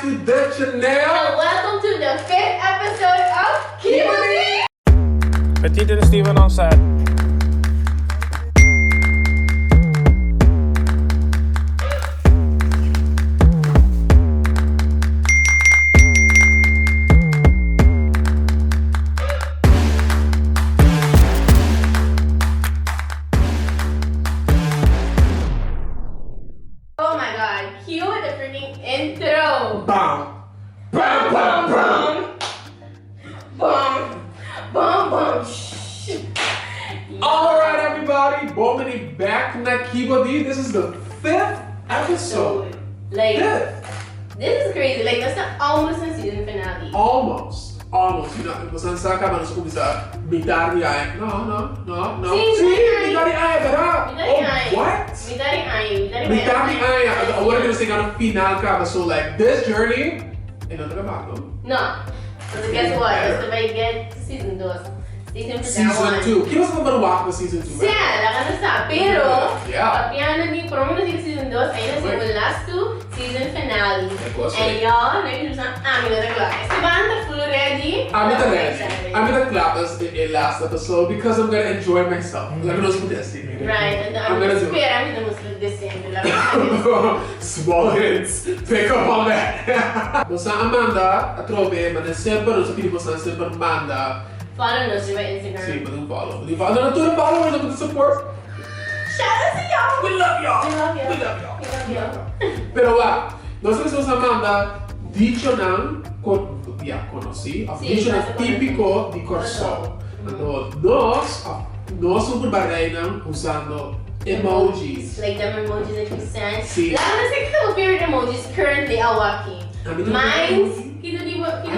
back to the channel. And welcome to the 5th episode of HIGHKEY FUNNY. Petite and Esteban on set. Oh my god, cue the freaking intro. Bam. Bam, bam, bam. Boom. Boom, boom. Alright, everybody. Bomani back na Kibodi. This is the 5th episode. Like, Fifth. this is crazy. Like, that's not almost the season finale. Almost. You know, masan sa ka man sa kumisa mitari ay. No. See, mitari ay, bara. Mitari ay. What? Mitari ay. What are you saying on a final ka? So like this journey, ano na ba? No. Because guess what? Basta may get to season 2. Season 2. Kino sa naman walk na season 2? Siya, lakan na sa. Pero, Yeah. papiano din, promo na season 2, ayun na season last 2, season finale. course. And y'all, nag-introduce na amin na nag-vlog. Esteban, the full ready? I'm Okay, gonna excited. I'm gonna clap this in last episode because I'm gonna enjoy myself. Like I was with this. Right, and I'm gonna do it. I'm gonna Muslim this year. Small hints. Pick up on that. Basta Amanda, atrobe, man sempre non so chi basta sempre Amanda. Follow us on my Instagram. Sì, ma non follow. Di follow. Non tu follow, non tu support. Shout out to y'all! We love y'all. We love y'all. We love y'all. We love y'all. Pero wa, nós somos Amanda, dicho ng konosí, dicho ng típico di Corso. Ano, nós somos barrei ng usando emojis. Like them emojis that you send. Sí. Like, let's say my favorite emojis currently are walking. Mine's, kino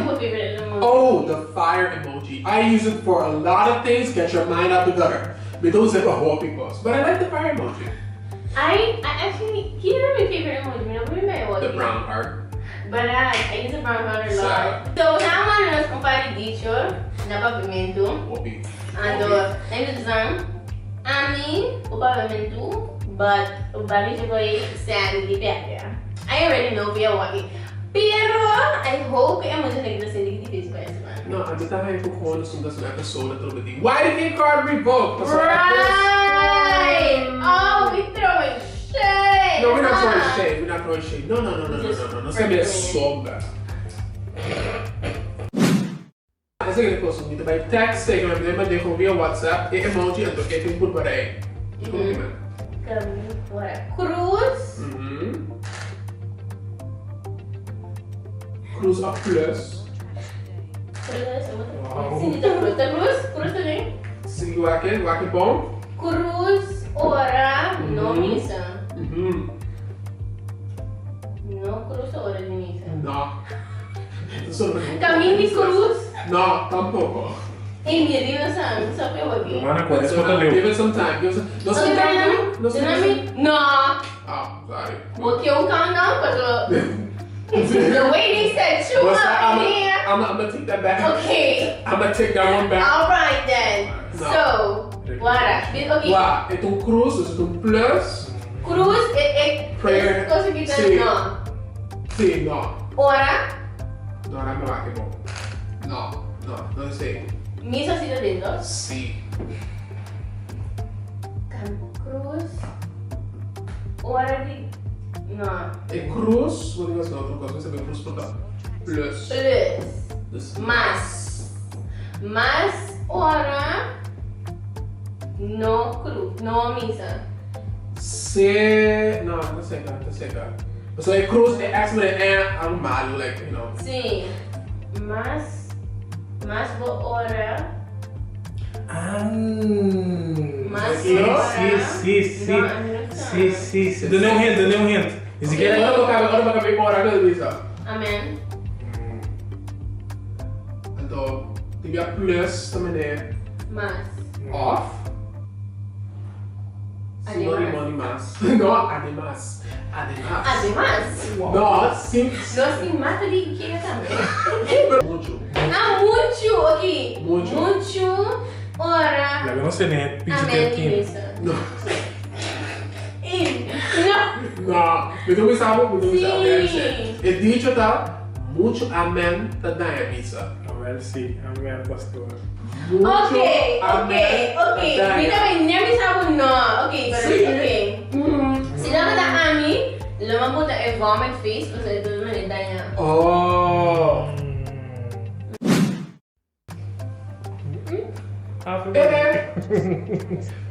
mo favorite emoji? Oh, the fire emoji. I use it for a lot of things. Get your mind out the gutter. We don't say a whole because, but I like the fire emoji. I actually, kino my favorite emoji? The brown heart. But I use the brown heart a lot. Sad. So, tama na kumpare Dicho na pavimento. Whoopee. Ando, nagdudusang ami o pavimento, but bali siya ko ay sandy pepper. I already know we are walking. Pero, I hope kaya mo dyan nagdasin di face pa Esteban. No, ang dita kayo kukuha na sundas na episode na tulad Why did the card revoke? Right! Oh, we throwing shade! No, we're not throwing shade. We're not throwing shade. No. Sabi na sombra. Essa aqui é a coisa, muito bem. Text, tem uma mesma de via WhatsApp e emoji, então que tem por aí. Cruz. Cruz a plus. Wow. Sim, cruz também. Sige, wake bom. Cruz, ora, no misa. No cruz, ora de misa. No. Caminho de cruz. No, tampoco. Ei, minha Deus, sabe eu aqui. Mana ko, So, give it some time. Give it some No, time. no. Oh, sorry. Porque um countdown, but the waiting said two What's that? up in here. I'm gonna take that back. Okay. I'm gonna take that one back. Alright then. No. So, what? Okay. Wow, itong cruz, itong plus. Cruz, Prayer. Cosa que Sí. no. Sí, no. Ora, No, I'm not bom. No sei. misa sila dito. Sí. Cruz. Ora di. No. E cruz, vou dizer outra coisa, você vê cruz por cá. Plus. Plus. Mas, ora. No cruz. No misa. Se. No, não sei, cara. So a cruz, it acts with an animal, like, you know. Sim. Mas bo ora. Mas Sim. Dá um hint. Esse aqui é... Agora vai caber ora, né, Luísa? Amen. Então, tem a plus também é Mas. off. Además. No, además. No, sim. No se mata de que também. Mucho. Mucho aqui. Mucho. Ora. Lagi não sei nem, Amen. aqui. No. Não, me deu sabe, Sim. E dicho tá, muito amém tá da missa. Amém, sim. Amém, pastor. Ok. Mi também nem sabe não. Ok, pero Se não dá a mim, lama puta é vomit face, ou seja, tudo me dá ya. Oh.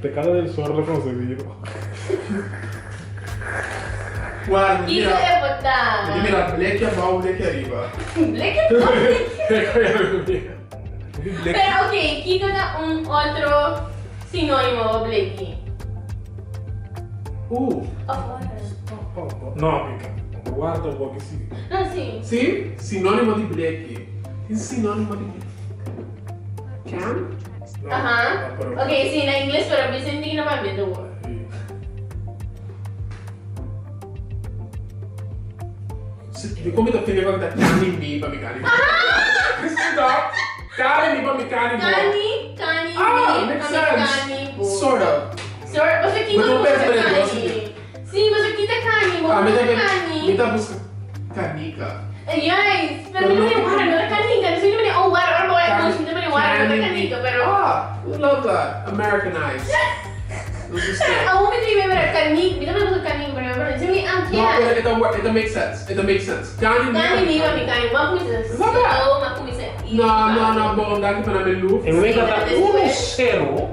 Pecado del zorro concebido. Guarda, Isso é botar. mira, black é mal, black é riba. Black é bom. Pero ok, Kiko dá outro sinônimo ao black. Of water. No, mica. Guarda un po' che sì. Não, sim. Sim, sinônimo de black. Tem sinônimo de black. Can? No, Ok, sim, na inglês, pero bisa hindi na mabito. Di come ti otteneva da cani mi pa mi cani. Stop! Cani mi pa mi cani. Kani, Makes sense. Sort of. Sir, basta Kiko Mas não busca pensa pra kani. Deus. Sim, basta kita kani, mo Me busca tá kani. busca canica. Yes, pero no me para, no es canica, no soy oh, water, or boy, no soy water, no es canica, pero... We love that. Americanized. Understand? Aún me tiene que ver canica, mira me gusta canica, pero me parece que No, it makes sense. It makes sense. Cani Kani ni ba mi kani, makumisa so, makumisa No, bom, daqui para menu. En vez de dar 1-0.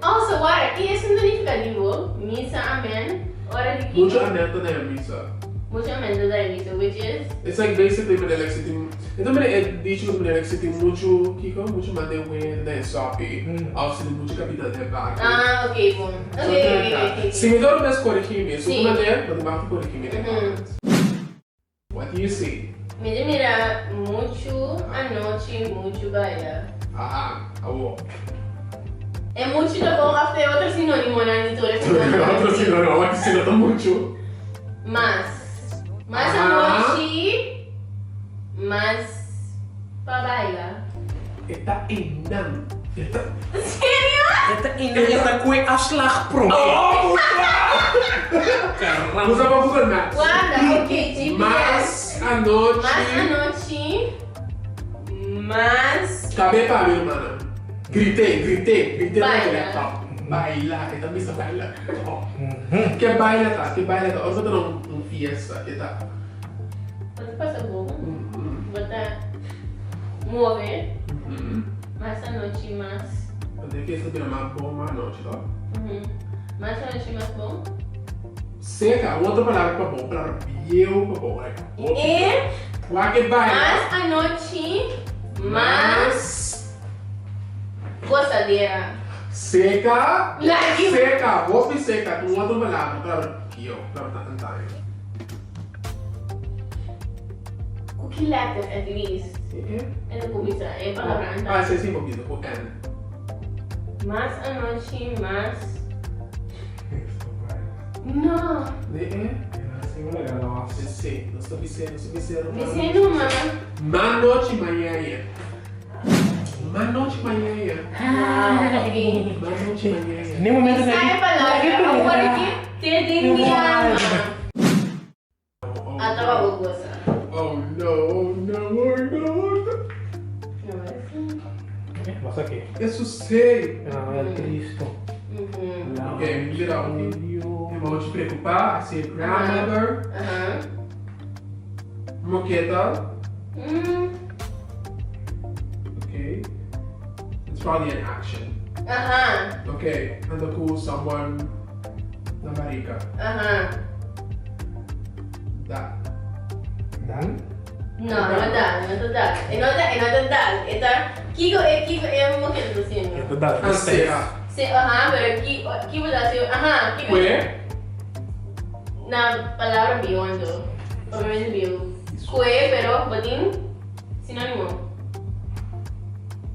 Also, water, que es un significativo, misa, amen, ora de Mucho Kiko, aneta na misa. mucho amen do misa, which is... It's like basically when like sitting. Então é dicho when like sitting muito Kiko, muito mande when da sopi. Obviously muito capitão de barco. Ah, ok, bom. Ok. Se me dá mais corrigir, se Sim. uma der, mas mais corrigir What do you see? Mira, mucho anoche, mucho baila. Awo. É muito tá bom, after outro sinônimo na leitura. Outro sinônimo, aqui se nota muito. Mas anoche, mas pra baila. Eta inang. Eta. Sério? Esta kue afslag pro. Oh! Caramba. Usa pra Google Maps. Guarda, ok, GPS. Mas a noite. Mas Acabei para mim, mano. Gritei Baila. no laptop. Baila, eta bisa baila. Que baila tá? Hoje eu tô num fiesta, eta. Pode passar bom. Botar mover. Mas anoche, mas. Eu tenho que receber uma boa noite, tá? Mas anoche, mas bom. Seca, outra palavra para bom, palavra eu para bom, right? E Lá que baila. mas anoche, mas gostadeira. Seca. Like. Seca, vou me seca, com outra palavra eu, palavra tantai. O que letter at least? É no começo, é palavra Ah, andar. sim, um pouquinho, o N. Mas anoche, mas. Não. C, não estou dizendo. Me numa. Manote manhã. Manote manhã. Ok. Manote manhã. Nem momento Essa é a palavra. Agora que te dinheiro. Atau aku bosan. Oh no. Não é assim. Masa que? Isso sei. Ah, Cristo. Ok, me vira eu vou te preocupar, assim, grandmother, moqueta, ok. It's probably an action. Ok, ando com someone na barriga. That. No, no total. Ito, Kiko é moqueta do sino. Itu dah. Ansiedade. Pero Kiko da siya, Kiko. Ué? Na palavra biondo. Obviamente bio. Kue, pero batin sinônimo.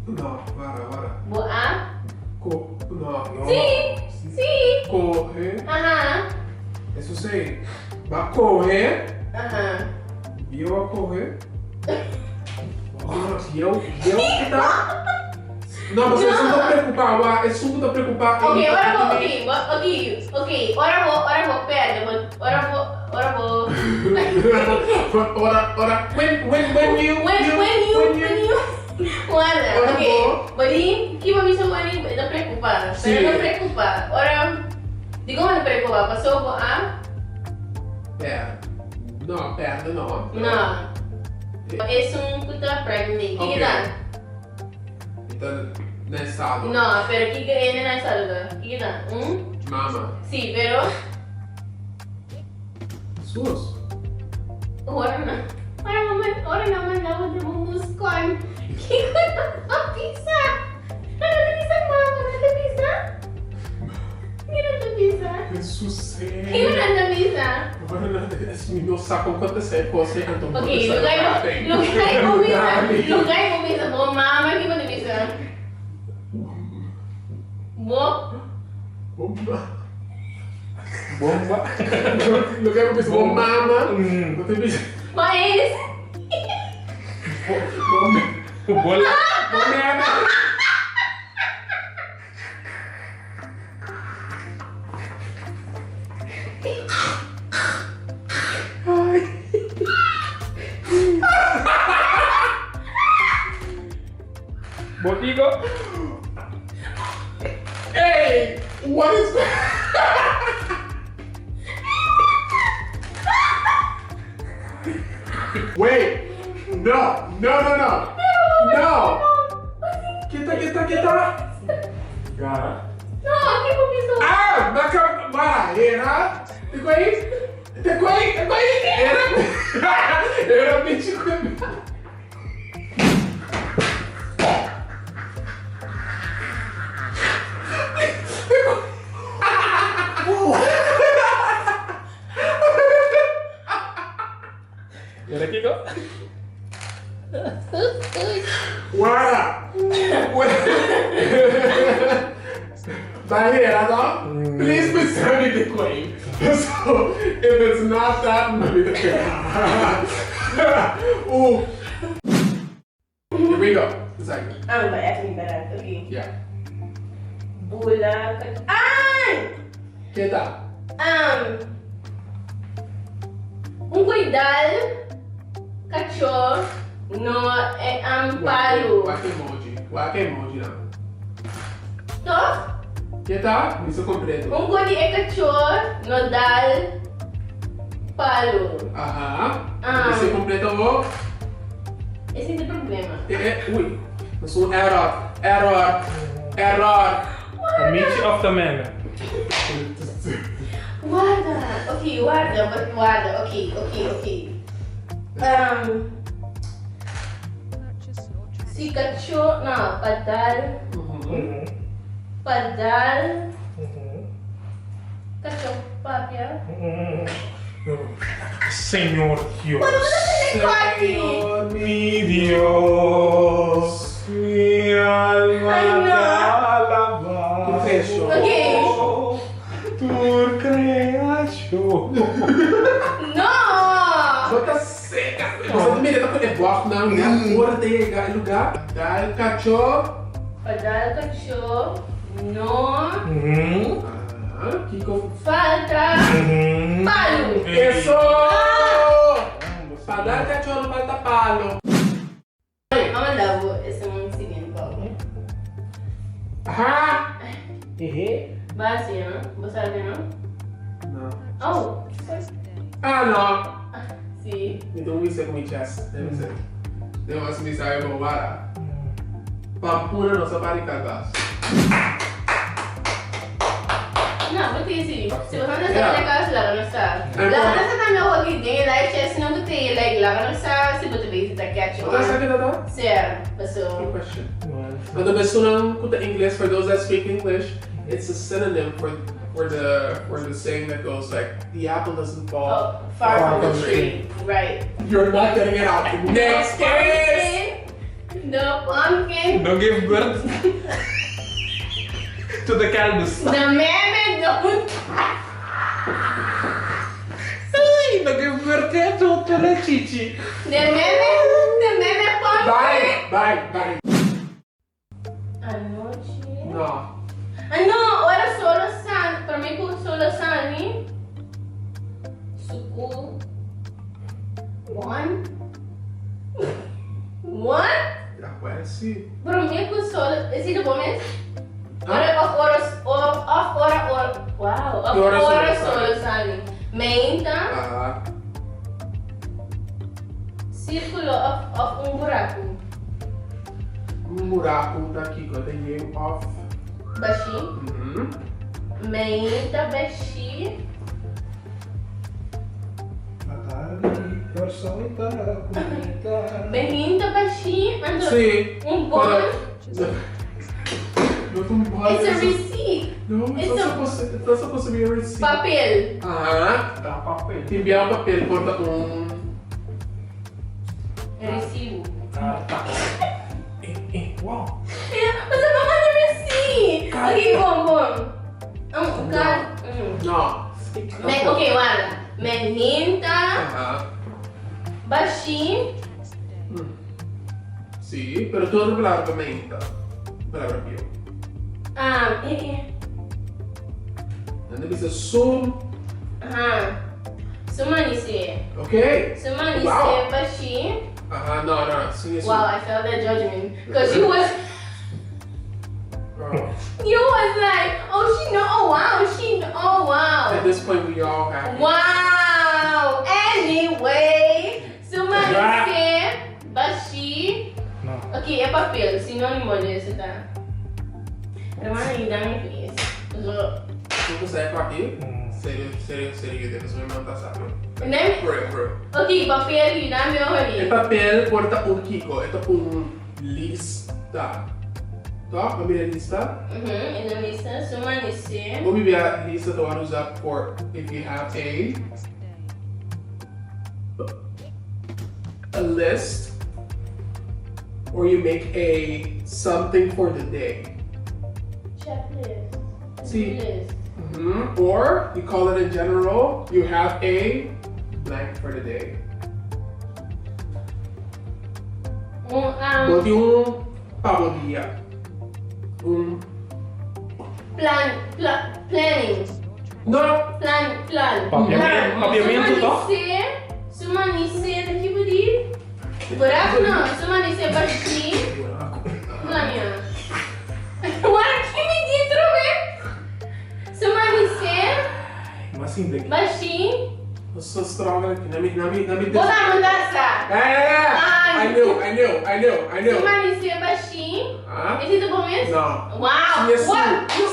Não, para. Boa. Não. Sim. Correr. Isso sei. Vai correr. Eu vou correr. Eu que tá. Não, mas eles não estão preocupados. Eles não estão preocupados. Ok, ora vou, pera, ora vou. When you. Guarda, ok. Bali, que vai me chamar de preocupada. Pero não preocupada. Ora, digo não preocupada, passou a? Pera. Não, pera, não. Não. É que tá pregnant. Que dá? Então, nessa No, pero que é na salva. Que dá? Mama. Sí, pero Sus. ora naman daw na mumuskon. Que na pizza. Ano pizza mama? Ano pizza? Que pizza? Jesus. Que na pizza? Agora, assim, meu saco acontecer com você, então. Ok, lugar mo pizza mo mama que mo pizza. Mo Bomba. Bomba. Lugar mo bisa mama. Não tem bisa. mais. Bola. Bomba. Botigo. Hey, what is that? Wait, no. Kita. Gara. No, que mo pizza. Ah, Mara, era? Ficou aí? Era 25. Era aqui, go. Guarda! Barreira, não? Please be sending the claim. So, if it's not that, maybe the claim. Ooh. Here we go. Exactly. Ba acting better. Okay. Yeah. Bula. Ay! Kita. Cuidado, cachorro, no palo. Wake emoji não. To? Kita, isso completo. Cuidi cachorro, no dal palo. Aham. Isso completo. Esse é o problema. Ui. Mas um error. A meat of the man. Guarda. Ok. Si cachorro, não, padal, cachorro, papia. Senhor Dios. Senhor Mi Dios. Mi alma Ay, no. te alaba. Professor. Ok. Tu creación. No! Bota seca. Você não deveria estar com negócio, não. É fora de lugar. Dá cachorro. Padal, cachorro, no, Kiko. falta, palo. Isso! Para dar cachorro não falta palo. Vamos lá, esse é um seguinte, Ah! vai assim, não? Você sabe, não? Não. Oh, Ah, não. sim. Então isso é com chest. Deve ser. Deu assim, me saiu com vara. Papura nossa barricada. Não, porque assim, se você não sabe da casa, lá não está. Lá não está também o que tem, lá é não tem, lá não está, se você vê se está quieto. Você sabe da? Certo, pessoal. Good question. But the Besunang kuta English, for those that speak English, it's a synonym for the saying that goes like the apple doesn't fall Far from the tree. Right. You're not getting it out. Next is The pumpkin. Don't give birth to the candles. The meme don't. Don't give birth to the chichi. The meme pumpkin. Bye. No. No, ora solo san. Para mí con solo sani. Suku. One. One? Ya puede sí. Para mí con solo. ¿Es decir, pones? Ah. Ora of ora wow. Of Ora solo ora sani. solo sani. Meinta. Ah. Círculo of um buraco. Um buraco daqui, quando tem game off. Baixi. Meinta baixi. Meinta baixi. Sim. Um bom. Não foi um bom. It's a receipt. No, it's not supposed to be a receipt. Papel. Tá, papel. Enviar um papel, conta Recibo. Uau. Mas eu vou fazer receipt. Ok, bom. Não. Ok, guarda. Meinta baixi. Sì, però toda palavra menta. Palavra più. Non deve essere sum. Sumanise. Ok? Sumanise Wow. baixi. No, sim, é Wow, I felt that judgment. Because you was like, oh she know, oh wow. At this point, we all have. Wow. Anyway, sumanise baixi. No. Ok, é papel, sinônimo disso, tá? Hermana, you done me please. Tu sai aqui? Sério, Deus me manda saber. Nem? Bro. Ok, papel, you done me El already. papel porta Kiko, ito lista. Tá? Vamos ver a lista. E na lista, sumanise. Vamos ver a lista que eu usar for if you have a list or you make a something for the day. Checklist. See. List. Or you call it in general, you have a blank for the day. Bote para o dia. Planning. No. Plan. Papiamento toh? Sumanise, daqui por aí. Buraco não, sumanise baixi. Planha. Agora que me dentro, né? Sumanise Mas sim, daqui. baixi. Eu sou strong aqui. Não me Vou dar mudança. I know. Sumanise baixi. Ah? Esse é do começo? Não. Uau!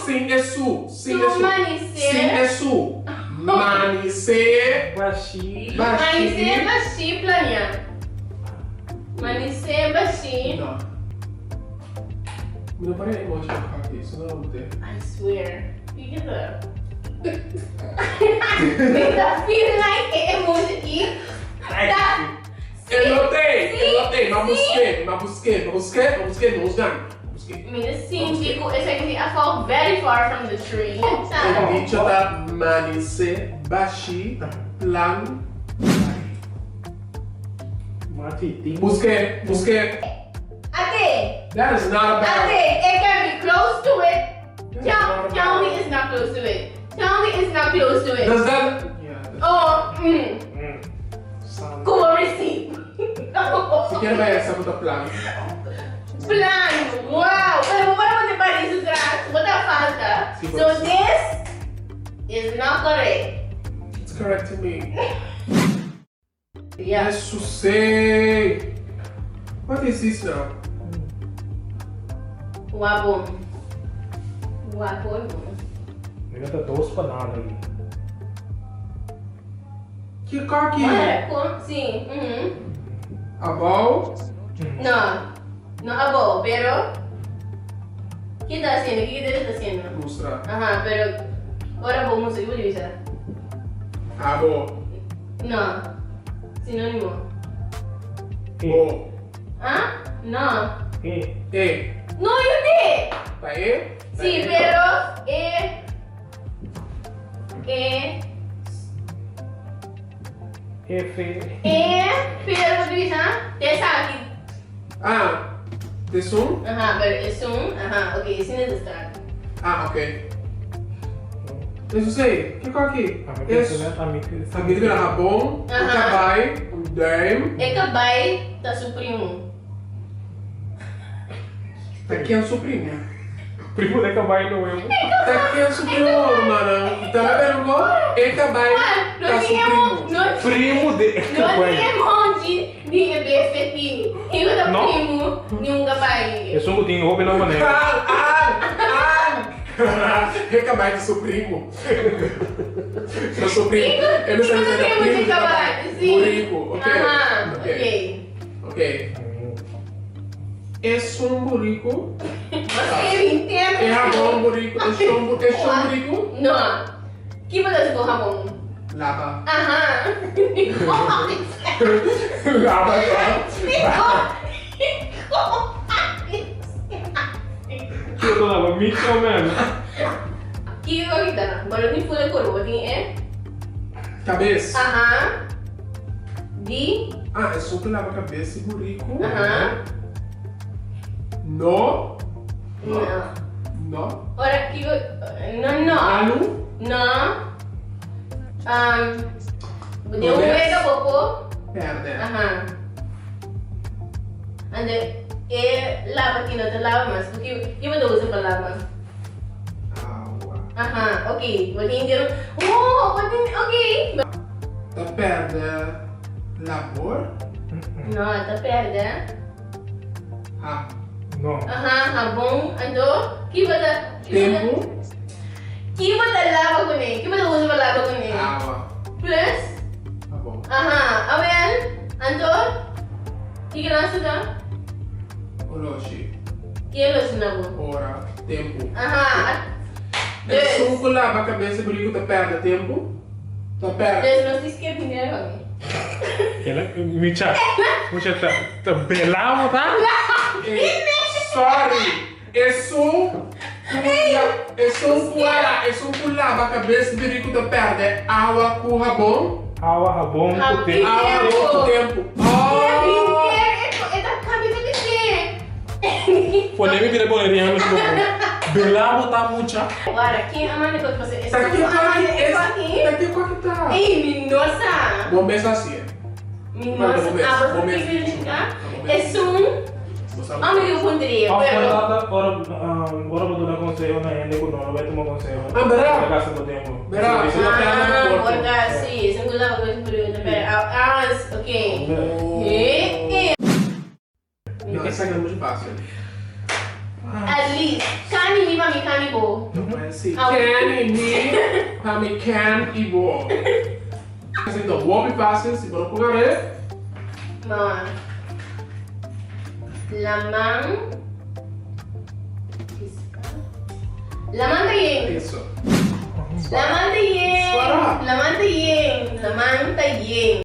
Sim é su. Sumanise. Sim é su. Manice. Baixi. Manise baixi, planha. Manise baixi. Não. Não parei emoji aqui, isso não tem. I swear. Fica lá. Ainda feel like emoji aqui. Tá. Eu notei, mas busquei, não busquei. Mina sim, Dico, esse aqui I fall very far from the tree. O Dicho tá manice, baixi, plan. Mati. Busquei. Ate, That is not about. it can be close to it. Tell me it's not close to it. Tell me it's not close to it. Does that? Yeah. Oh, Sound. como receipt. Se quer ver essa puta plan. Plan, wow. Pero para você parar isso atrás, bota falta. Sim, So pode this is not correct. It's correct to me. Yeah. Isso sei. What is this now? Wabon. Mereka tá dos panada aqui. Que coque? Sim. About? No abo, pero ¿qué está haciendo? ¿Qué está haciendo? Mostrar. Ajá, pero ahora vamos a ir. Abo. No, sinónimo. O. ¿Ah? No. E. No, yo did. Tá E? Sí, pero F. pero Luisa, te sabe. Ah. Es un? Ajá, pero es un... Ajá, ok, sin el start. Ah, ok. Isso sei. O que é aqui? Aqui tem rabão, cabai, dame. É cabai, tá supremo. Aqui é o supremo. Primo de cabai no eu. Aqui é o supremo, mano. Então, eu pergunto, é cabai, tá supremo. Primo de Não cabai. tem emoji de BFT. Eu da primo de um cabai. Eu sou um botinho, roupa não maneiro. Recabai do seu primo. Seu sobrinho. Eu não sei se é primo de cabai. Burrico, ok. Ok. Es um burrico. Você entende? É rabão burrico. É um burrico. Não. Que você com rabão? Lava. Aham. Lava só. Que eu tô lá, me chamando. Que kita? Baru ni full coroa ni Cabeça. Aham. Di. Ah, é só que lava a cabeça e burrico. Aham. No. Não. No. Ora que não. Alu. Não. Deu um mega popo. Perde. Aham. Ande lava aqui não te lava mais porque eu vou usar para lavar. Água. Aham, ok. Vou entender. Oh, ok. Tá perde. Labor. Não, tá perde. Ah. Não. Aham, rabong. Ando. Que vai dar? Tempo. Que vai dar lava com ele? Que vai dar usa para lava com ele? Água. Plus. Tá bom. Aham, awen. Ando. Que nós está? Oloshi. Que é los nabo? Hora. Tempo. Aham. É só que lava a cabeça e burrico tá perde tempo. Tá perde. Des nós diz que é primeiro aqui. Ela, Micha, tá belamo, tá? Sorry. É só que lava a cabeça e burrico tá perde água com rabão. Água, rabão, Rabão. tempo. Água com tempo. Oh! Pode me virar boleirinha, mas não. Belamo tá mucha. Agora, quem ama de coisa você? Tá aqui, aqui. tá aqui qual que tá? Ei, minosa. Vamos ver assim. Minosa. Vamos ver, Ah, vamos você ver. tem que verificar? Vamos ver. É amigo pondria, pero... Agora vou dar conselho na Ende, quando não vai tomar conselho. Ah, berá. Na casa do tempo. Berá. Isso não tem nada no corpo. Porque sim, se não dá coisa por eu também. Ok. Não, essa é muito fácil. At least, kani ni pa mi kani bo. Não é assim. Can e me, pra mim can e bo. Então, vou me fácil, se for com a ver. Ma. Lamang. Lamang tayeng. Isso. Lamang tayeng. Suara. Lamang tayeng. Lamang tayeng.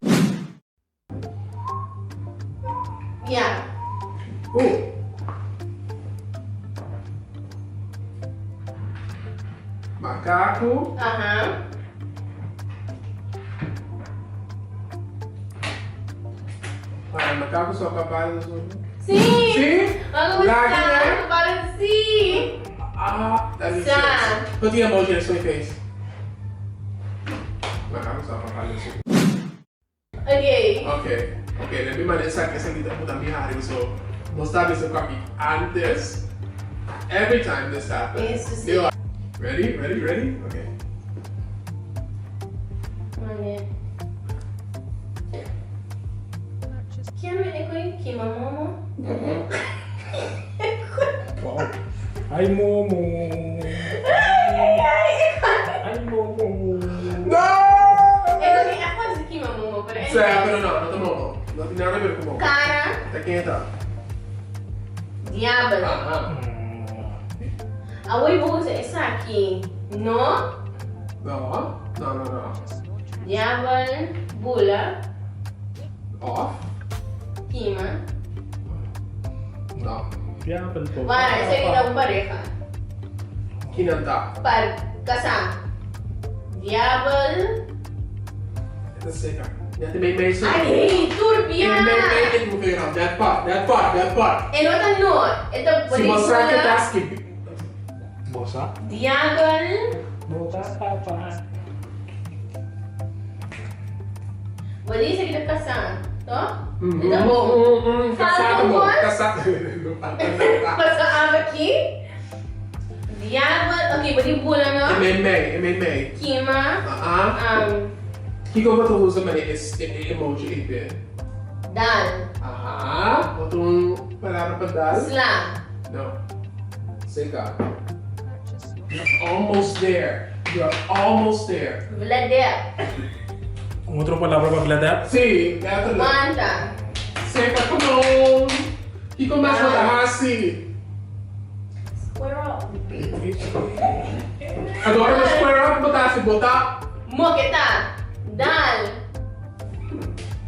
Yeah. Macaco. Aham. Ah, macaco só capaz. Sim. Sim. Vamos Lagi, lá. né? Para sim. Ah, dá Sa. licença. Eu tinha emoji na sua face. Macaco só capaz assim. Ok. Ok, let me manejar que essa aqui tá mudando minha área. So, mostrar isso aqui antes. Every time this happens. Isso sim. Ready? Okay. Mane. Chiama e coi Kimamomo. Wow. Ai, Momo. Ai, Momo. No! É quase Kimamomo, pero Pero no te momo. No tiene nada que ver con momo. Cara, ¿De quién está? diablo. Ajá. Away mo sa isa aqui. No? No. Diablo, bula, Off. kima. No. Diablo po. Para, isa kita ang pareha. Kinanta. Par, kasam. Diablo. Ito seca. Ya te may I hate to turbia. Ele não figure out. That part. E não tá no. Ito Se mostrar que tá skip. Bosa? Diagonal. Bosa apa? Boleh saya kita kasar. Toh? Uhum. Ito bom. Caçado, bom. Caçado. Pasal apa aqui? Diagonal. Ok, boleh bulan no? Emei. Kima. Que eu vou usar esse emoji aí? Dal. Botou palavra para dar. Slam. Não. Seca. You're almost there. Vladep. Outra palavra para bladar? Sim, gato lá. Manta. Seca, come on. Que começa a dar assim. Squirrel. Agora no square up, botar. Moqueta. Dal.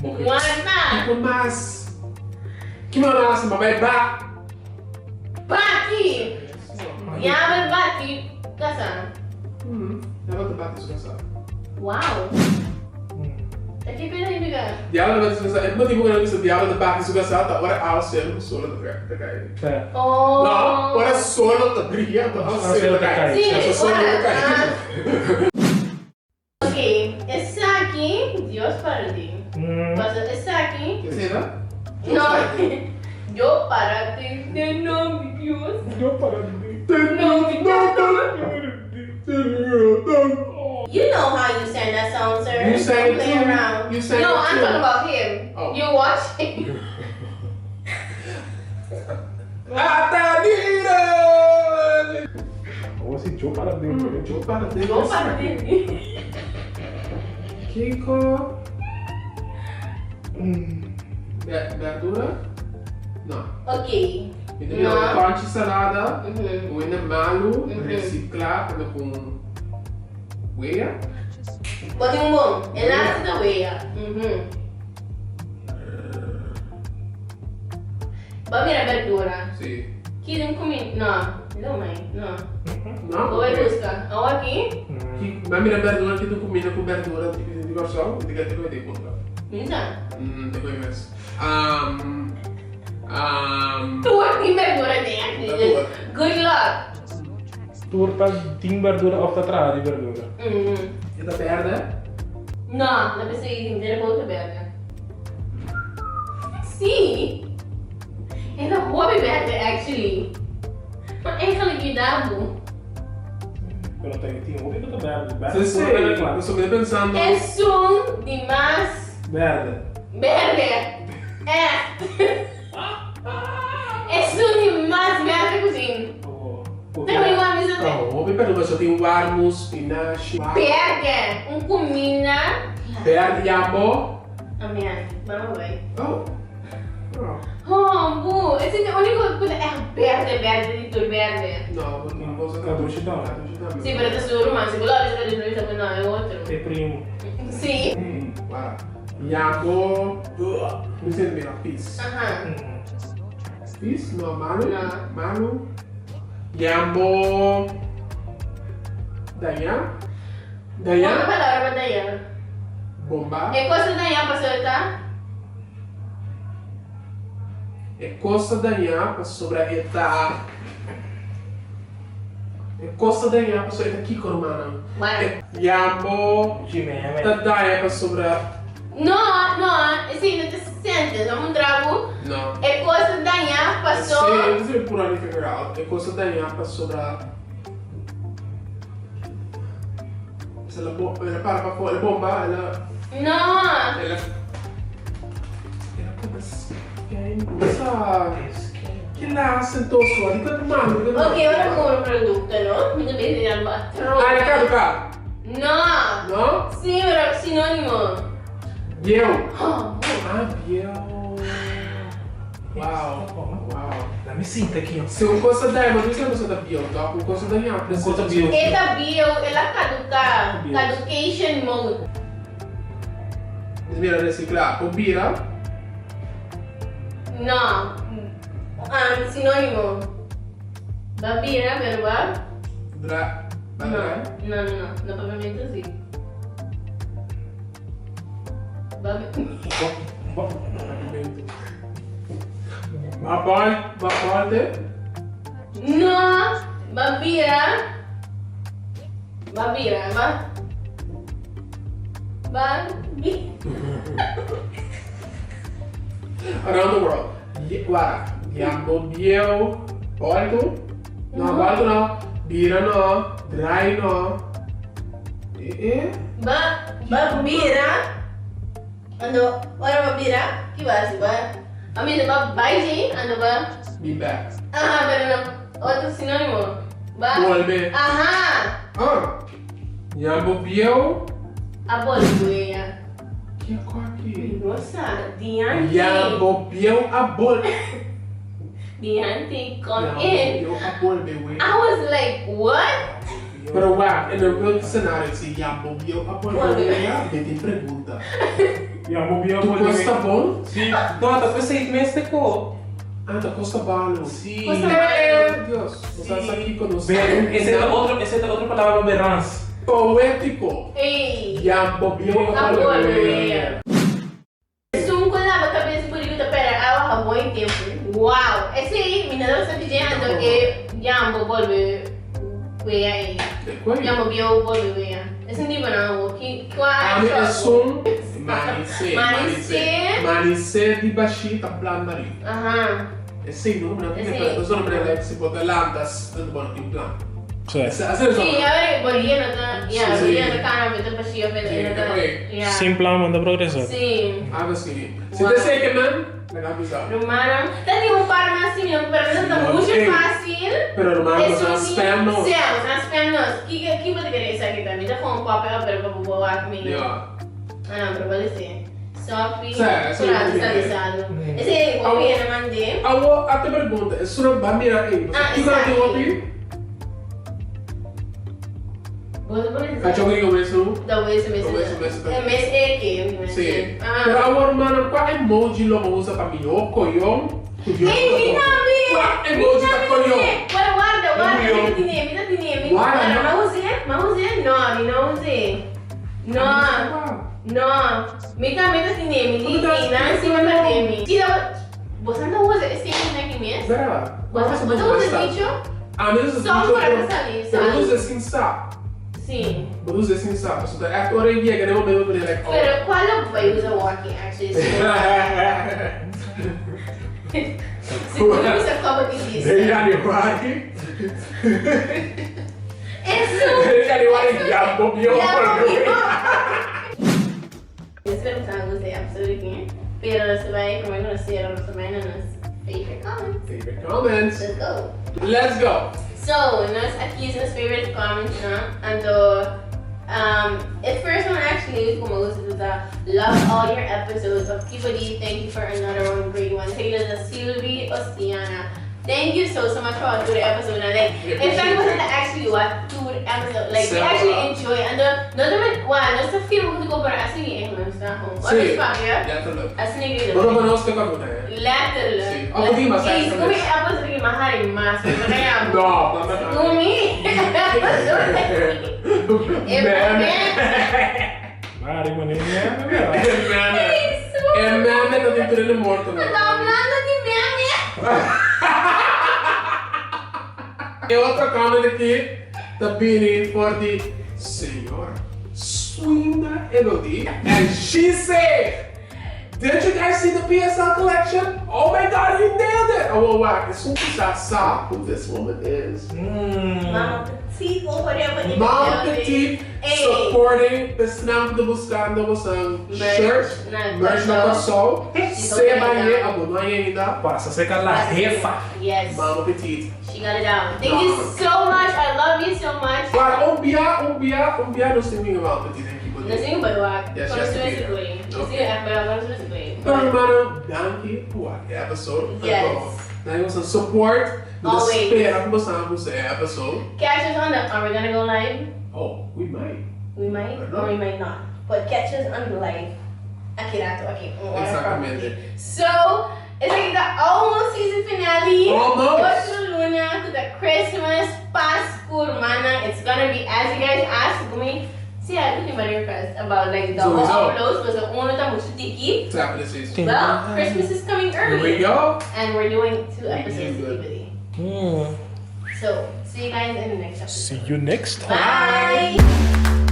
Manta. Que começa. Que massa, mas vai back. Baki. Diagonal baki. Kasar. Dapat tempat itu susah. Wow. Tapi pernah juga. Diagonal tempat itu susah. Itu tipe yang bisa diagonal tempat itu susah. Tak orang ausel solo terkait. Oh. Não, ora solo terkait atau ausel terkait. Sim, Solo ora. terkait. Ok, essa aqui, Dios para ti. Mas essa aqui, Terceira? no. Yo para ti, de nome Dios. Yo para You know how you send that sound, sir. You sang it Don't play too. around. You sang No, it I'm too. talking about him. Oh. You watch him. Atadira! Oh, si Joe para dentro. Yo para ti. Go para ti. Kiko. Verdura? Não. Ok. Entendeu? Não. Corte salada. Uhum. Uina malu. Uhum. Reciclar. Ano com wea. Bota um bom. Ela da weia. Vamos virar verdura. Sim. Que não comi. Não. Não, mãe. Não. Não? Vou ir buscar. Ou aqui. Mas mira verdura que tu combina com verdura de gosto. De que tu vai ter conta. Minsan. Depois mais. Tu aqui verdura dentro. Good luck. Turta ting verdura of atrás de verdura. Ita verde? Não, não precisa ir inteira para outra berga. Sim. É da hobby berga, actually. Mas é aquela cuidado. Pero tem outra que verde. Você sei, eu estou me pensando. É som de mais Verde. berga. É. É som de mais berga cozinha. Tem uma mesa de Oh, me pergunta, só tem warmus, pinache, berga. Comida. verde, jambo. Amin. Vamos ver. Oh. Oh, bu. Esse é o único coisa é verde de tudo verde. Não, não vou usar Caducidão. Sim, para ter romance. Se você vai dizer isso, não é outro. É primo. Sim. Wow. Jambo. Não sei bem, pis. Aham. Pis? Não, malu. Não. Malu. Jambo. Dayan. Uma Dayan. palavra para Dayan. Bomba. É coisa da Dayan para soltar? É costa Dayan para sobrevitar. É costa Dayan para sobrevitar aqui, mano. Vai. Jambo. Jimé. Dayan para sobrevitar. Não. Sim, não te sente. Não me trago. Não. É coisa da Dayan passou. Eu não sei por onde figure out. É costa Dayan para sobrevitar. Se ela para fora, bomba, ela Não. começa. Que lá sentou só, de tanto maluco. Ok, ora come un prodotto, no? Mi dovete dire al battro. Ah, é caducar? No! Não? Sì, però è sinonimo. Biel. Oh, Biel. Uau. Me sinta aqui, ó. Se eu fosse da Emma, não sei se da Biel, tá? Eu gosto da minha Coisa Biel. Esta bio è la caduca. Bio. Caducation mode. Desvira reciclar. Combira. No. Sinonimo. Bambina, vero va? Dra. No, propriamente sì. Babalde? No, Babira. Around the world. Guarda, Yambobiel, Baldo? No, Baldo no. Bira no. Dry no. Babira. Ano, wala Babira? Kiba ba? I mean, Baiji, ano ba? Be back. Aha, pero na, otro sinónimo. Ba? Vuelve. Aha! Yambobiel. Abol, kuya. Que aqui? Nossa, Diante. Yambobiel abol. Diante, come in. Yambobiel abol, bebê. I was like, what? Pero wow, en el real cenário, se Yambobiel abol, bebê, me tem pergunta. Yambobiel Tu abol, bebê. gosta bom? Sí. No, hasta fue 6 meses, co. Ah, te costa balo. Sí. Costa balo. Dios, estás Sí. aquí con nosotros. Esa es la otra palabra, verás. Poético. Ei! Yambobiel Abol, abol, bebê. bebê. Sung ko na magkabilang por ito pera awa ka boy tempo. Wow! Esse minador sa pijama que Jambo bolbe kuya eh. Jambo bio bolbe kuya. Esse hindi ba na ako? Ami é Manice di Bashita Blandari. Aha. Esse nome não tem para os nomes dela se pode landas do bom em plan. Sí. Essa Sí, ahora bolía no ta, ya, Sí, sí. bolía no cara me topa si yo pero Sí, no ta. okay. Ya. Simplamente progresar. Sí. Algo assim. Se você que man, legal bizarro. Romano, tadi mo para mas sim, pero não tá muito fácil. Pero hermano, Eso no sí, spam no. sí, no spam no. ¿Qué te querés decir aquí también? Te pongo un papel, pero para bobar mí. Yeah. Ah, no, pero vale sí. Sophie, Sì, sì, personalizado. sì. Ese copy na mandé. Awo, até pergunta, isso não vai mirar aí. Ah, Que cara tem exato. outro? Vos pones Cachorro que começou. da vez mesmo. Mesmo. É mês é que, Sim. Ah. Pero agora, mano, qual emoji lo usa para mim? O coião? Ei, Qual emoji da coião? Guarda, Coião. mira tiene. Guarda, Vamos a usar, no usé. No, mita tiene, na cima da temi. Tira, você não usa esse aqui mesmo? Pera, Você usa dicho? Ah, mas isso Só para salir, eu uso sabe? assim, sabe? Sim. Eu uso assim, sabe? Isso é agora em dia, que nem o meu primeiro like. Pero qual vai usar walking actually? Seguro que você acaba de dizer. Januari. Isso! Januari já bobeou por mim. Eu espero que você gostei absolutamente. Pero você vai conhecer a também nas favorite comments. Favorite comments. Let's go. Let's go. So, nós aqui nos favorite comments, né? The first one actually is como gusto da love all your episodes of Petite. Thank you for another one, great one. Taylor da Sylvie Ostiana. Thank you so much for all the episode. Like, in fact, was actually what two episode. Like, we actually enjoy. And no sa film ko para asini eh sa home. What is pa ya? Já tô louco. Asini gito. Vamos para nós que eu vou Later. Sim. Ako di masaya. Kung may episode lagi mahari mas. Kaya No, tama na. Kumi. Mari, maninha. É meme da dentro ele morto. Tá hablando de meme. E outra comment aqui, tá vindo for the Senhor Swinda Elodie, and she said, "Did you guys see the PSL collection? Oh my God, you nailed it!" Oh wow, as soon as I saw who this woman is, Mama Petite, whatever. Mama Petite supporting the Snap do Buscando Busang shirt, merch na Corso, Seba Ye, Abunay ainda, Passa a secar la jefa. Yes. Mama Petite. She got it down. Thank you so much. I love you so much. Claro, umbia no streaming Mama Petite aqui. Nasing balwag. Yes, Para yes, sa yes. siguri. Kasi para sa siguri. Então, irmão, danke por episode. Yes. Nós vamos support. Nós Always. esperamos esse episode. Catch us on the. Are we gonna go live? Oh, we might. We might Or not. or we might not. But catch us on the live. Akirato, okay. Exactamente. So, it's like the almost season finale. Almost. 8 Luna to the Christmas Pascur Mana. It's gonna be, as you guys asked me, See, I didn't even request about like the So, uploads because the only time we should keep. Exactly, sis. Well, Christmas is coming Here early. we go. And we're doing 2 episodes good. DVD. Hmm. So, see you guys in the next episode. See you next time. Bye!